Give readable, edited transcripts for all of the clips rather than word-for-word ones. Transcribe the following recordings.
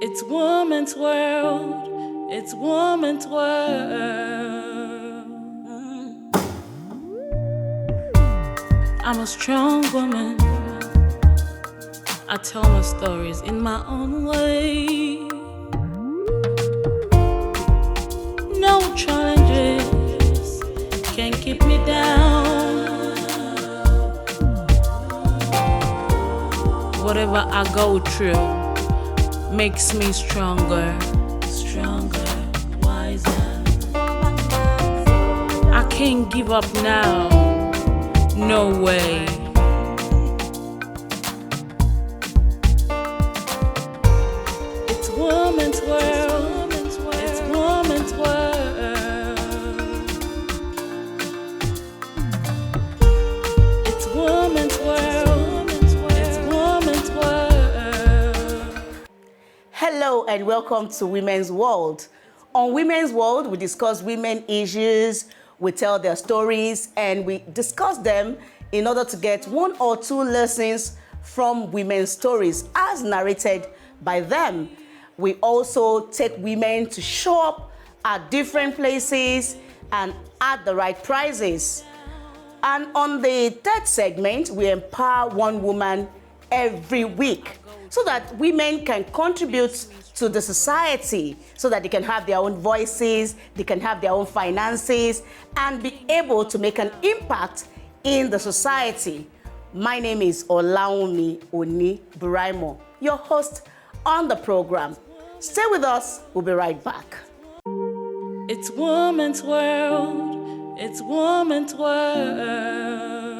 It's woman's world. It's woman's world. I'm a strong woman. I tell my stories in my own way. No challenges can keep me down. Whatever I go through makes me stronger, wiser. I can't give up now, no way. It's woman's world, it's woman's world. It's woman's world, it's woman's world. Hello and welcome to Women's World. On Women's World, we discuss women issues, we tell their stories, and we discuss them in order to get one or two lessons from women's stories as narrated by them. We also take women to show up at different places and at the right prices. And on the third segment, we empower one woman every week so that women can contribute to the society, so that they can have their own voices, they can have their own finances, and be able to make an impact in the society. My name is Olaomi Oni Buraimo, your host on the program. Stay with us, we'll be right back. It's woman's world, it's woman's world.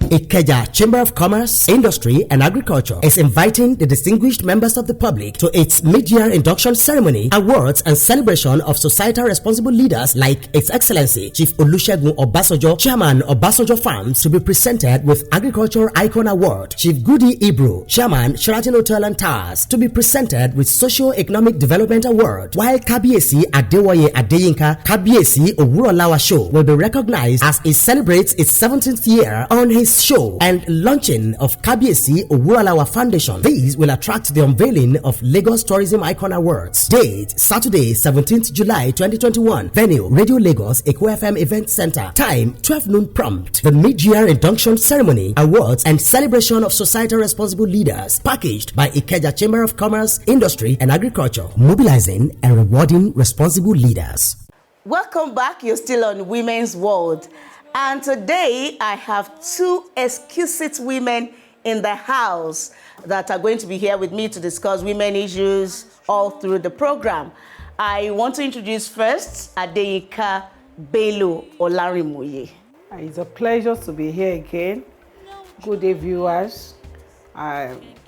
Ikeja Chamber of Commerce, Industry and Agriculture is inviting the distinguished members of the public to its mid-year induction ceremony, awards and celebration of societal responsible leaders like Its Excellency Chief Olusegun Obasanjo, Chairman Obasanjo Farms, to be presented with Agriculture Icon Award. Chief Goody Ibru, Chairman Sheraton Hotel and Towers, to be presented with Socio-Economic Development Award, while Kabiyesi Adewoye Adeyinka Kabiyesi Owurolawa Show will be recognized as it celebrates its 17th year on his show and launching of Kabiyesi Owurolawa Foundation. These will attract the unveiling of Lagos Tourism Icon Awards. Date Saturday, 17th July 2021. Venue Radio Lagos Eko FM Event Center. Time 12 noon prompt. The mid-year induction ceremony, awards and celebration of societal responsible leaders, packaged by Ikeja Chamber of Commerce, Industry and Agriculture, mobilizing and rewarding responsible leaders. Welcome back. You're still on Women's World. And today I have two exquisite women in the house that are going to be here with me to discuss women issues all through the program. I want to introduce first Adeyinka Bello Olarimoye. It's a pleasure to be here again. Good day, viewers.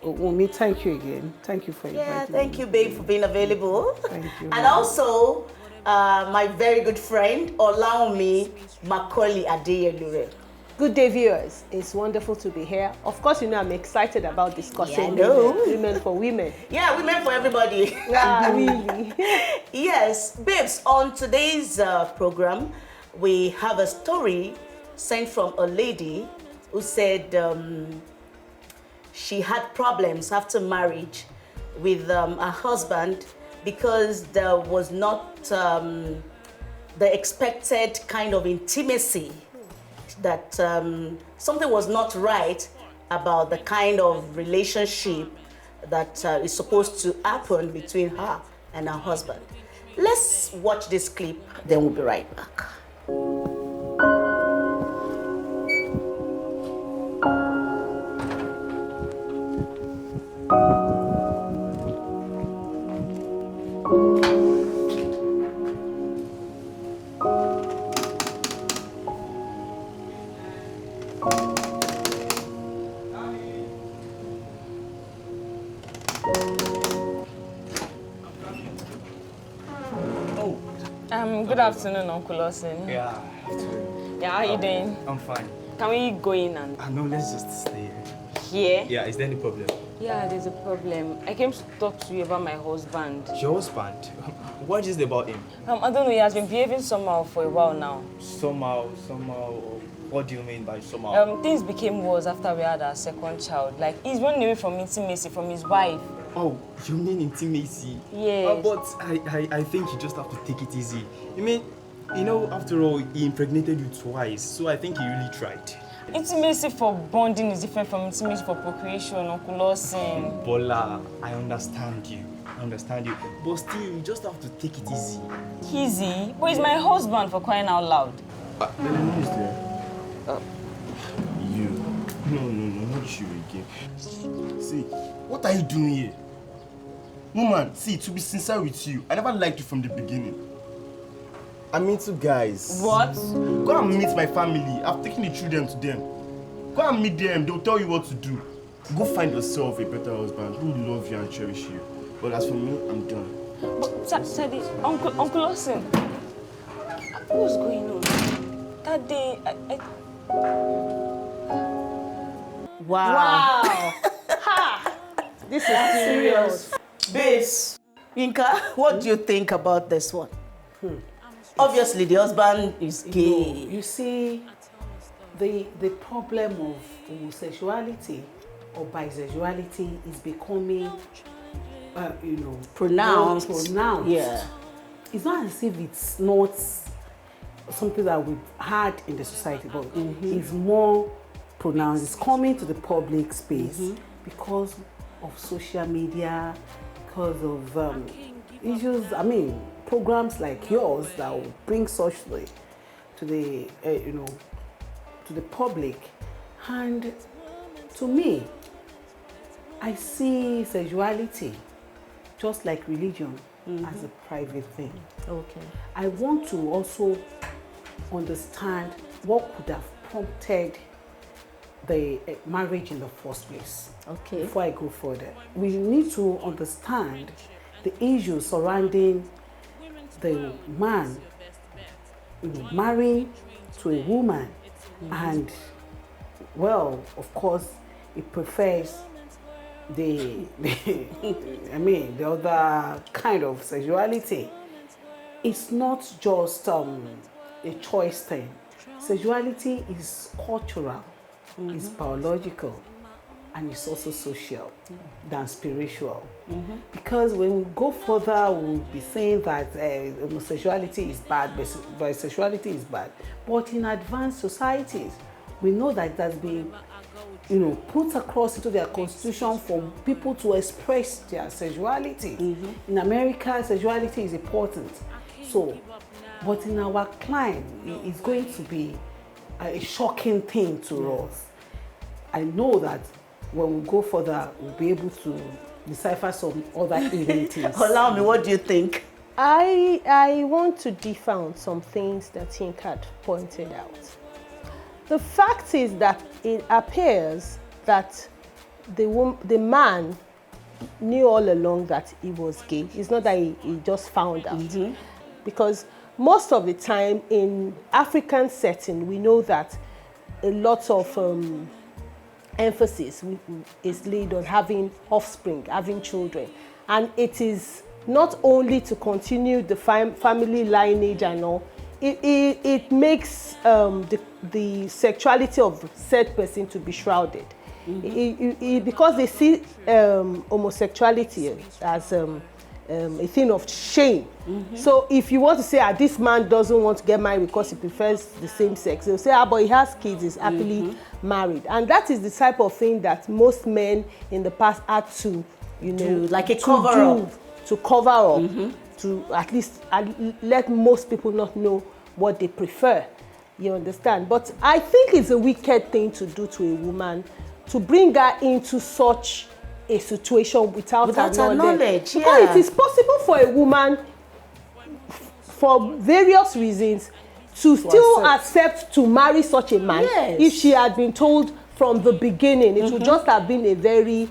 Umi, thank you again. Thank you for inviting me. Yeah, thank you, babe, for being available. Thank you. And also, my very good friend, Olaomi Macaulay Adeyelure. Good day, viewers. It's wonderful to be here. Of course, you know I'm excited about discussing women for women. Yeah, women for everybody. Yeah, really. Yes, babes, on today's program, we have a story sent from a lady who said she had problems after marriage with her husband because there was not the expected kind of intimacy, that something was not right about the kind of relationship that is supposed to happen between her and her husband. Let's watch this clip, then we'll be right back. Good afternoon, Uncle Austin. Yeah, I have to. Yeah, how are you doing? I'm fine. Can we go in and... No, let's just stay here. Here? Yeah, is there any problem? Yeah, there's a problem. I came to talk to you about my husband. Your husband? What is it about him? I don't know, he has been behaving somehow for a while now. Somehow, What do you mean by somehow? Things became worse after we had our second child. Like, he's running away from intimacy from his wife. Oh, you mean intimacy? Yes. But I think you just have to take it easy. You mean, after all, he impregnated you twice, so I think he really tried. Intimacy for bonding is different from intimacy for procreation, Uncle Lawson. Bola, I understand you. But still, you just have to take it easy. Easy? But he's my husband, for crying out loud. The name is there. You. No, not you again. See, what are you doing here? Woman, see, to be sincere with you, I never liked you from the beginning. I'm into guys. What? Go and meet my family. I've taken the children to them. Go and meet them. They'll tell you what to do. Go find yourself a better husband who will love you and cherish you. But as for me, I'm done. But, Sadie, Uncle Lawson, what's going on? That day, Wow. Ha! This is serious. Babes, Yinka, what do you think about this one? Obviously, the husband is gay. You see, the problem of homosexuality or bisexuality is becoming, Pronounced. more pronounced. Yeah. It's not as if it's not something that we've had in the society, but it's more pronounced. It's coming to the public space because of social media, because of issues. Programs like yours that will bring such to the to the public. And to me, I see sexuality just like religion as a private thing. Okay. I want to also understand what could have prompted the marriage in the first place. Okay. Before I go further, we need to understand the issues surrounding the man marrying to a woman, and of course, he prefers the other kind of sexuality. It's not just a choice thing. Sexuality is cultural, it's biological, and it's also social than spiritual. Because when we go further, we'll be saying that homosexuality is bad, bisexuality is bad. But in advanced societies, we know that it has been put across into their constitution for people to express their sexuality. In America, sexuality is important. But in our climate, it's going to be a shocking thing to us. I know that when we go further, we'll be able to decipher some other identities. Allow me, what do you think? I want to differ on some things that Yinka had pointed out. The fact is that it appears that the man knew all along that he was gay. It's not that he just found out. Because most of the time in African setting, we know that a lot of emphasis is laid on having offspring, having children. And it is not only to continue the family lineage and all, it makes the sexuality of said person to be shrouded. Because they see homosexuality as a thing of shame. So if you want to say, this man doesn't want to get married because he prefers the same sex, they'll say, but he has kids, he's happily married. And that is the type of thing that most men in the past had to, like a cover up. To cover up, to at least let most people not know what they prefer. You understand? But I think it's a wicked thing to do to a woman, to bring her into such a situation without her knowledge. Because it is possible for a woman, for various reasons, to still accept to marry such a man. Yes. If she had been told from the beginning. It would just have been a very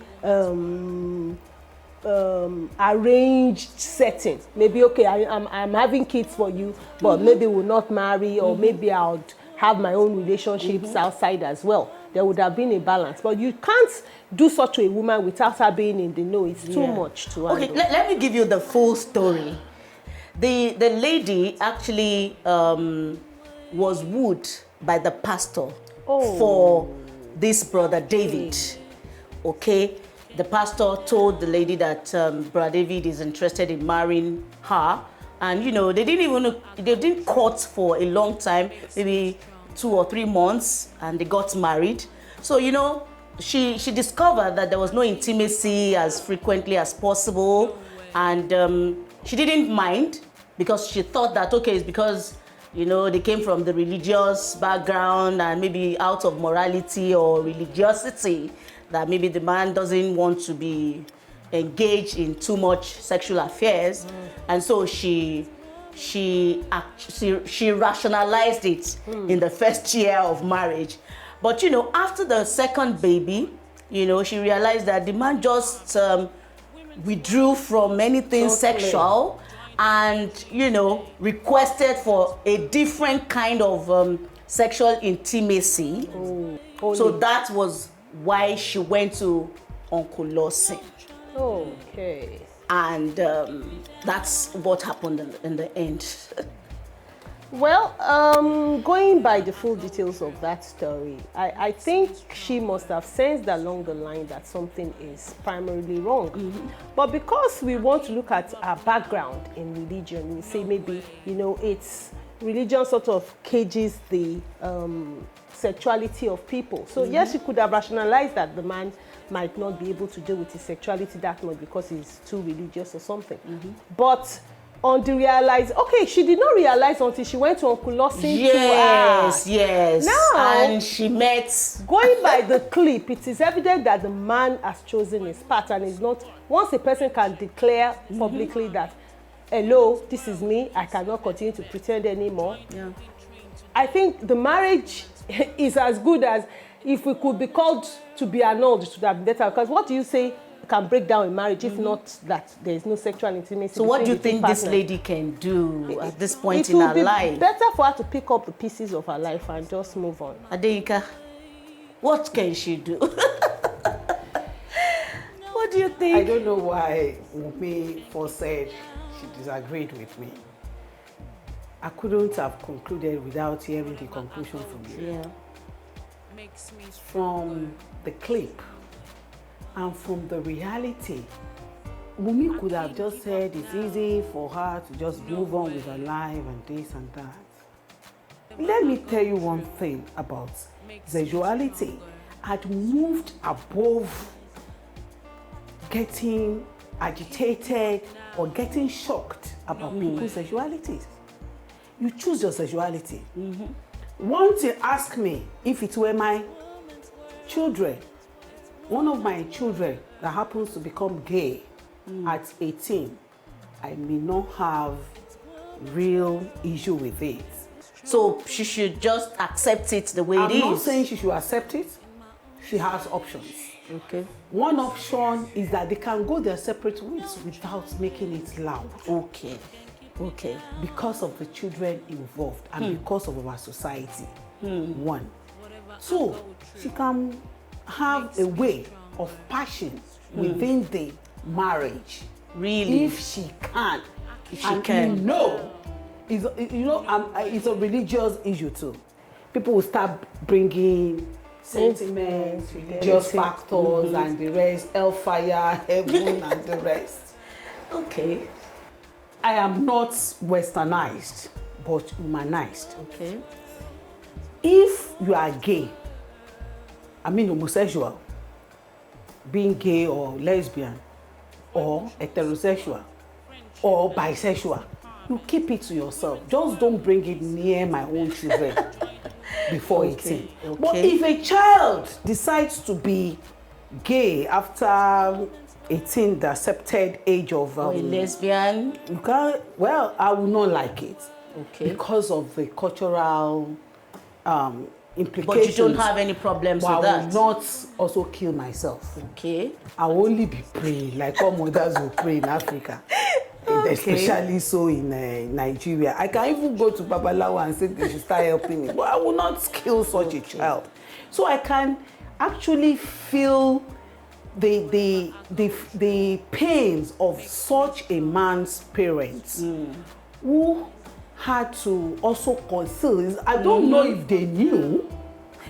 arranged setting. Maybe, okay, I'm having kids for you, but maybe we'll not marry, or maybe I'll have my own relationships outside as well. There would have been a balance. But you can't do such to a woman without her being in the know. It's too much to handle. Okay, let me give you the full story. The lady actually was wooed by the pastor for this brother David. Okay, the pastor told the lady that brother David is interested in marrying her, and they didn't court for a long time, maybe 2 or 3 months, and they got married. So she discovered that there was no intimacy as frequently as possible, and she didn't mind, because she thought that it's because they came from the religious background, and maybe out of morality or religiosity, that maybe the man doesn't want to be engaged in too much sexual affairs. And so she rationalized it in the first year of marriage. But after the second baby, she realized that the man just withdrew from anything sexual, and requested for a different kind of sexual intimacy. So that was why she went to Uncle Lawson. Okay. And that's what happened in the end. Well, going by the full details of that story, I think she must have sensed along the line that something is primarily wrong. But because we want to look at our background in religion, we say maybe, it's religion sort of cages the sexuality of people. So yes, you could have rationalized that the man might not be able to deal with his sexuality that much because he's too religious or something. But on the realize, she did not realize until she went to Uncle Lawson to ask. Yes. Now, and she met. Going by the clip, it is evident that the man has chosen his path, and is not. Once a person can declare publicly that, hello, this is me, I cannot continue to pretend anymore. Yeah. I think the marriage is as good as if we could be called to be annulled, it would have been better. Because what do you say can break down a marriage if not that there is no sexual intimacy? So what do you think this lady can do at this point in her life? It would be better for her to pick up the pieces of her life and just move on. Adeyinka, what can she do? What do you think? I don't know why Wunmi first said she disagreed with me. I couldn't have concluded without hearing the conclusion from you. Yeah. From the clip and from the reality, Wunmi could have just said it's easy for her to just move on with her life and this and that. Let me tell you one thing about sexuality. I'd moved above getting agitated or getting shocked about people's sexualities. You choose your sexuality. Once you ask me if it were my children, one of my children that happens to become gay at 18, I may not have real issue with it. So she should just accept it the way it is. I'm not saying she should accept it. She has options. Okay. One option is that they can go their separate ways without making it loud. Okay. Okay. Because of the children involved and because of our society. One. So she can have a way of passion within the marriage. Really? If she can. If she can. It's a religious issue too. People will start bringing sentiments, religious factors and the rest, hellfire, heaven and the rest. Okay. I am not westernized, but humanized. Okay. If you are gay, homosexual, being gay or lesbian, or heterosexual, or bisexual, you keep it to yourself. Just don't bring it near my own children before 18. Okay. But if a child decides to be gay after 18, the accepted age of or a lesbian, I will not like it. Okay. Because of the cultural implications. But you don't have any problems with that? I will not also kill myself. Okay. I will only be praying like all mothers will pray in Africa. Okay. Especially so in Nigeria. I can even go to Babalawo and say they should start helping me, but I will not kill such a child. So I can actually feel the pains of such a man's parents who had to also conceal. I don't know if they knew,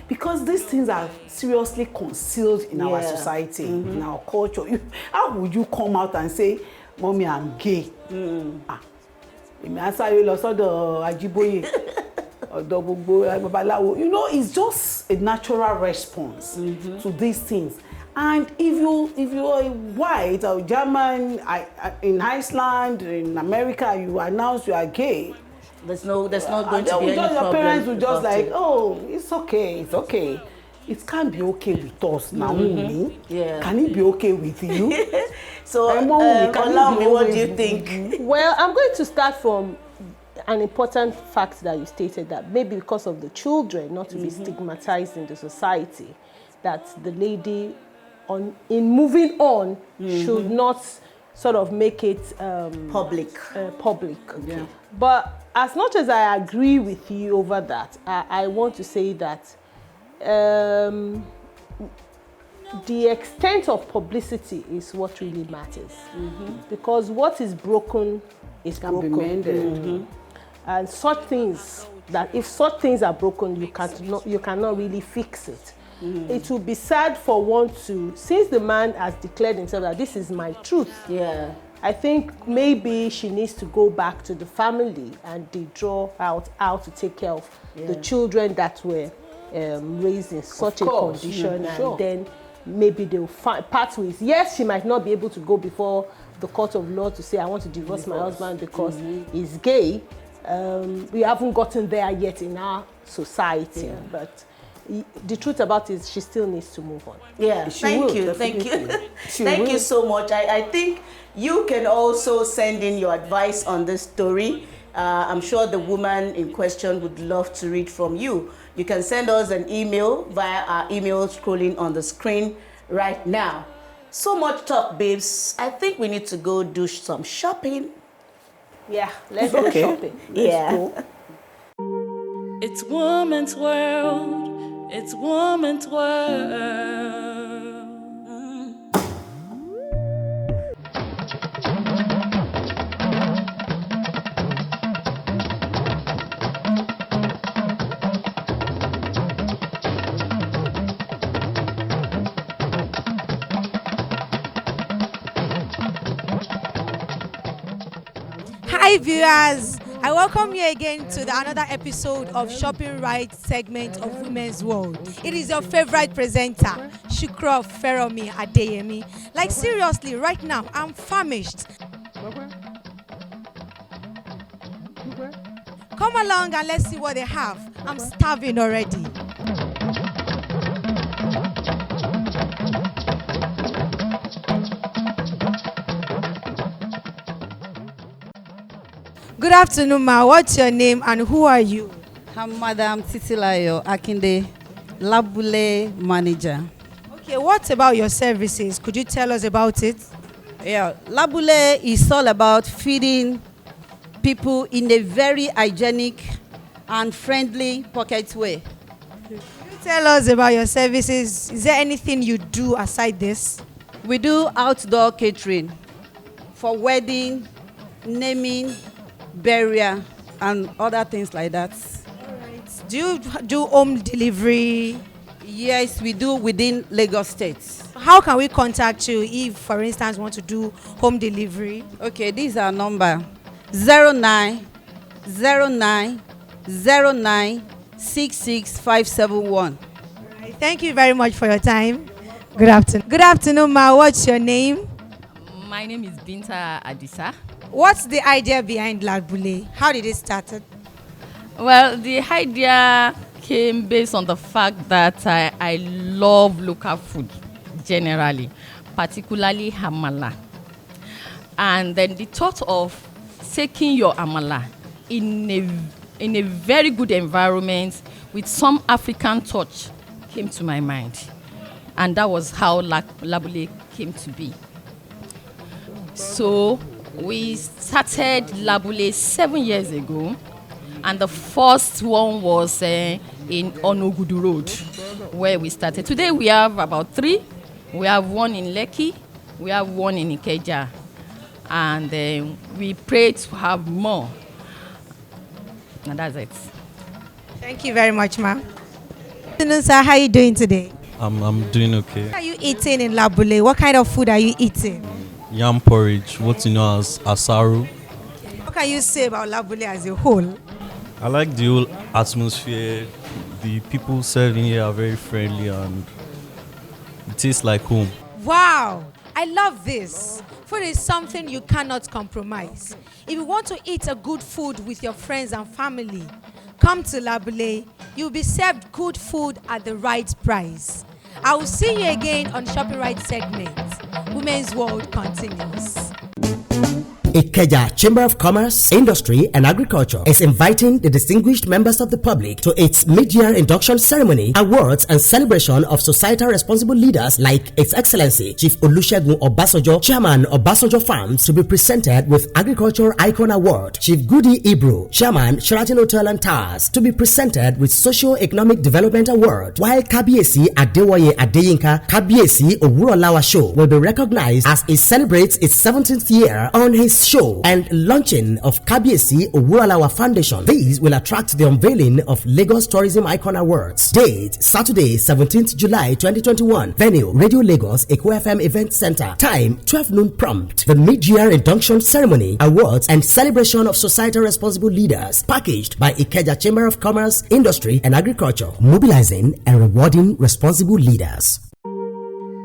because these things are seriously concealed in our society, in our culture. How would you come out and say, "Mommy, I'm gay"? You know, it's just a natural response to these things. And if you are white or German, in Iceland, in America, you announce you are gay, there's not going to be any problem. Your parents will just like, "Oh, it's okay. It can't be okay with us now." Yeah. Can it be okay with you? So, Olawumi, what do you think? Well, I'm going to start from an important fact that you stated, that maybe because of the children not to be stigmatized in the society, that the lady in moving on should not sort of make it Public. Okay. But as much as I agree with you over that, I want to say that the extent of publicity is what really matters. Because what is broken is Can be broken. mended. And such things, that if such things are broken, you cannot really fix it. It will be sad for one to, since the man has declared himself that this is my truth. Yeah. I think maybe she needs to go back to the family and they draw out how to take care of the children that were raised in such a condition, and then maybe they'll find pathways. Yes, she might not be able to go before the court of law to say, "I want to divorce my husband because he's gay." We haven't gotten there yet in our society, but the truth about it is she still needs to move on. Yeah, thank you. Thank you so much. I think you can also send in your advice on this story. I'm sure the woman in question would love to read from you. You can send us an email via our email scrolling on the screen right now. So much talk, babes. I think we need to go do some shopping. Yeah, let's go shopping. Let's go. It's woman's world. It's woman's world. Hi viewers, I welcome you again to another episode of Shopping Right segment of Women's World. It is your favorite presenter, Shukra Feromi Adeyemi. Like seriously, right now I'm famished. Come along and let's see what they have. I'm starving already. Good afternoon, ma. What's your name and who are you? I'm Madam Titilayo Akinde, Labule manager. Okay, what about your services? Could you tell us about it? Yeah, Labule is all about feeding people in a very hygienic and friendly pocket way. Could you tell us about your services? Is there anything you do aside this? We do outdoor catering for wedding, naming, burial, and other things like that. All right. Do you do home delivery? Yes, we do within Lagos State. How can we contact you if, for instance, we want to do home delivery? Okay, this is our number: 0909096651. All right. Thank you very much for your time. Good afternoon. Good afternoon, ma. What's your name? My name is Binta Adisa. What's the idea behind Labule? How did it start? Well, the idea came based on the fact that I love local food generally, particularly amala. And then the thought of taking your amala in a very good environment with some African touch came to my mind. And that was how Labule came to be. So we started Labule 7 years ago, and the first one was in Onogudu Road, where we started. Today we have about 3. We have one in Lekki, we have one in Ikeja, and we pray to have more. And that's it. Thank you very much, ma'am. Afternoon, sir. How are you doing today? I'm doing okay. What are you eating in Labule? What kind of food are you eating? Yam porridge, what you know as asaru. What can you say about Labule as a whole? I like the whole atmosphere. The people serving here are very friendly and it tastes like home. Wow, I love this. Food is something you cannot compromise. If you want to eat a good food with your friends and family, come to Labule. You'll be served good food at the right price. I will see you again on Shopping Right segment. Women's World continues. Ikeja Chamber of Commerce, Industry and Agriculture is inviting the distinguished members of the public to its mid-year induction ceremony, awards and celebration of societal responsible leaders like Its Excellency Chief Olusegun Obasanjo, Chairman Obasanjo Farms, to be presented with Agriculture Icon Award. Chief Goody Ibru, Chairman Sheraton Hotel and Towers, to be presented with Socio-Economic Development Award, while Kabiesi Adewoye Adeyinka Kabiesi Owurolawa Show will be recognized as it celebrates its 17th year on his show and launching of Kabiesi Owurolawa Foundation. These will attract the unveiling of Lagos Tourism Icon Awards. Date Saturday 17th July 2021. Venue Radio Lagos Eko FM Event Center. Time 12 noon prompt. The mid-year induction ceremony, awards and celebration of societal responsible leaders, packaged by Ikeja Chamber of Commerce, Industry and Agriculture, mobilizing and rewarding responsible leaders.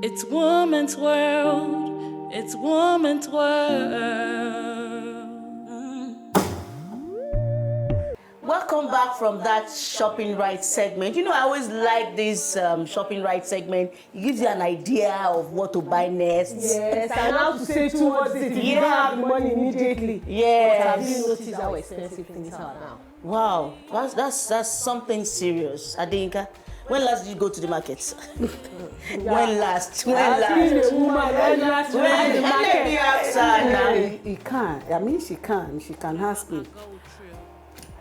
It's woman's world. It's woman's world. Welcome back from that shopping right segment. You know, I always like this shopping right segment. It gives you an idea of what to buy next. Yes, and how to say towards it if you don't have the money immediately. Yes. But have you noticed how expensive things are now? Wow, that's something serious. Adinka, when last did you go to the market? When last? He can. I mean, she can. She can ask me.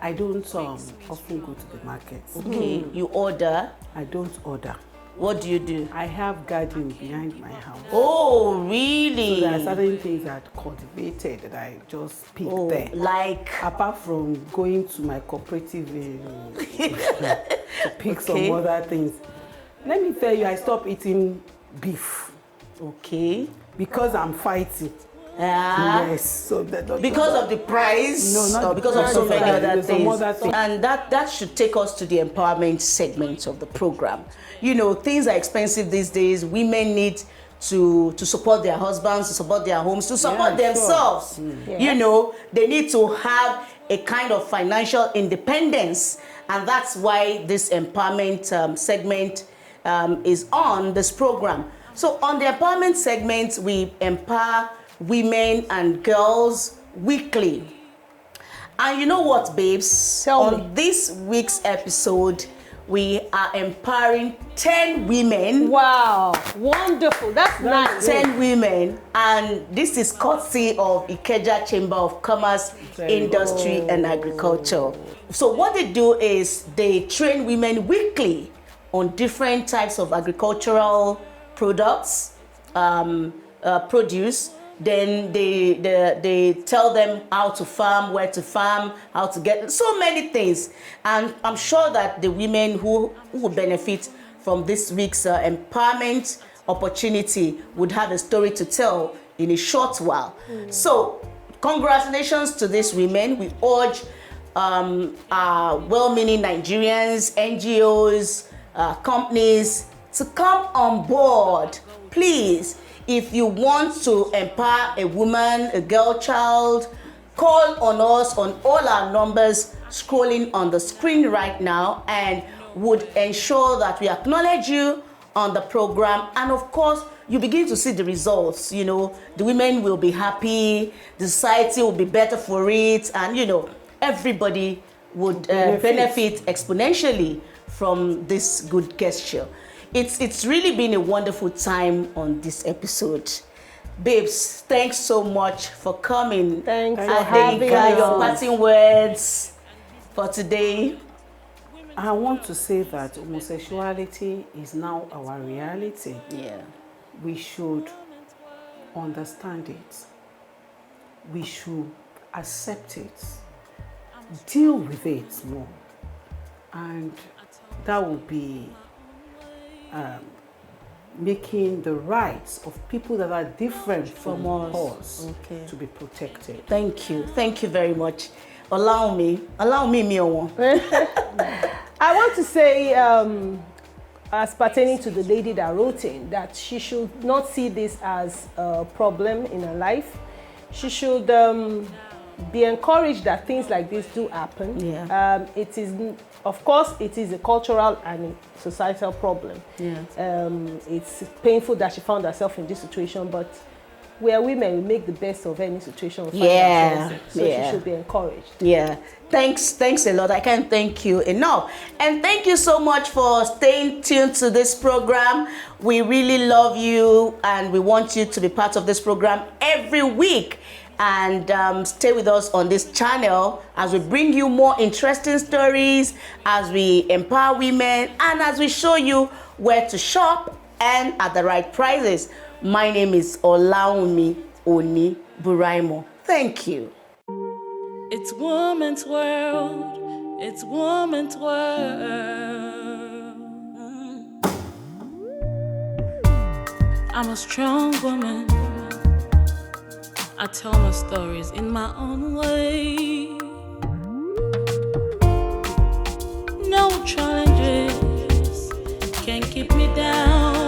I don't often go to the market. Okay, you order? I don't order. What do you do? I have garden behind my house. Oh, really? So there are certain things that are cultivated that I just pick there. Like? Apart from going to my cooperative to pick some other things. Let me tell you, I stopped eating beef. Okay. Because I'm fighting. Yes. So because of the price? No, not because of so many other things. Things. And that should take us to the empowerment segment of the program. You know, things are expensive these days. Women need to support their husbands, to support their homes, to support themselves. Sure. You know, they need to have a kind of financial independence. And that's why this empowerment segment is on this program. So on the empowerment segment, we empower women and girls weekly. And you know what, babes? On this week's episode, we are empowering 10 women. Wow, wonderful. That's nice. 10 women. And this is courtesy of Ikeja Chamber of Commerce, Industry and Agriculture. So what they do is they train women weekly on different types of agricultural products, produce. Then they tell them how to farm, where to farm, how to get so many things. And I'm sure that the women who will benefit from this week's empowerment opportunity would have a story to tell in a short while. So congratulations to these women. We urge our well-meaning Nigerians, NGOs, companies to come on board, please. If you want to empower a woman, a girl child, call on us on all our numbers scrolling on the screen right now, and would ensure that we acknowledge you on the program. And of course, you begin to see the results. You know, the women will be happy, the society will be better for it, and you know, everybody would benefit exponentially from this good gesture. It's really been a wonderful time on this episode. Babes, thanks so much for coming. Thanks for having us. Your parting words for today. I want to say that homosexuality is now our reality. Yeah. We should understand it. We should accept it. deal with it more. And that will be making the rights of people that are different from us to be protected. Thank you. Thank you very much. Allow me, Miowo. I want to say, as pertaining to the lady that wrote in, that she should not see this as a problem in her life. She should be encouraged that things like this do happen. Yeah. It is, of course, it is a cultural and a societal problem. Yeah. It's painful that she found herself in this situation, but we are women, we make the best of any situation we find ourselves in. So she should be encouraged. Yeah. Thanks a lot. I can't thank you enough. And thank you so much for staying tuned to this program. We really love you and we want you to be part of this program every week. And stay with us on this channel as we bring you more interesting stories, as we empower women, and as we show you where to shop and at the right prices. My name is Olaomi Oni Buraimo. Thank you. It's woman's world. It's woman's world. I'm a strong woman. I tell my stories in my own way. No challenges can keep me down.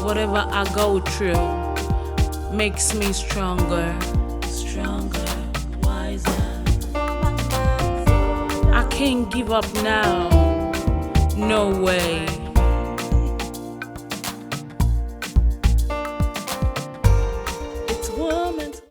Whatever I go through makes me stronger, wiser. I can't give up now, no way.